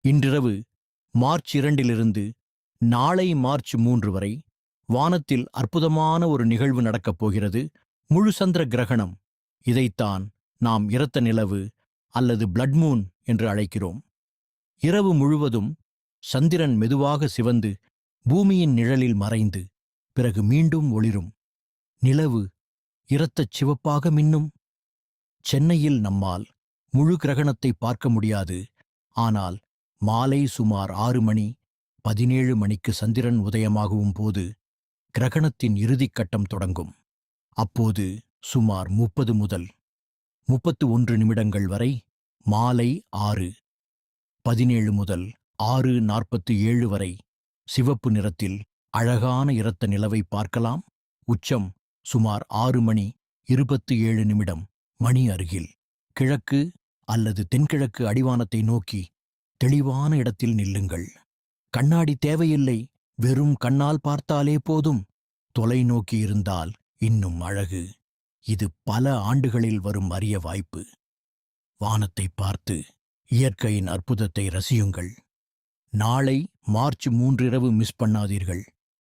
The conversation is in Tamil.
இன்றிரவு மார்ச் 2 நாளை மார்ச் 3 வரை வானத்தில் அற்புதமான ஒரு நிகழ்வு நடக்கப் போகிறது. முழு சந்திர கிரகணம். இதைத்தான் நாம் இரத்த நிலவு அல்லது பிளட் மூன் என்று அழைக்கிறோம். இரவு முழுவதும் சந்திரன் மெதுவாக சிவந்து பூமியின் நிழலில் மறைந்து பிறகு மீண்டும் ஒளிரும். நிலவு இரத்தச் சிவப்பாக மின்னும். சென்னையில் நம்மால் முழு கிரகணத்தை பார்க்க முடியாது. ஆனால் மாலை சுமார் 6 மணி 17 மணிக்கு சந்திரன் உதயமாகும் போது கிரகணத்தின் இறுதிக் கட்டம் தொடங்கும். அப்போது சுமார் 30 முதல் 31 நிமிடங்கள் வரை மாலை 6:17 முதல் 6:47 வரை சிவப்பு நிறத்தில் அழகான இரத்த நிலவை பார்க்கலாம். உச்சம் சுமார் 6 மணி 27 நிமிடம் மணி அருகில். கிழக்கு அல்லது தென்கிழக்கு அடிவானத்தை நோக்கி தெளிவான இடத்தில் நில்லுங்கள். கண்ணாடி தேவையில்லை, வெறும் கண்ணால் பார்த்தாலே போதும். தொலைநோக்கி இருந்தால் இன்னும் அழகு. இது பல ஆண்டுகளில் வரும் அரிய வாய்ப்பு. வானத்தை பார்த்து இயற்கையின் அற்புதத்தை ரசியுங்கள். நாளை மார்ச் 3 இரவு மிஸ் பண்ணாதீர்கள்.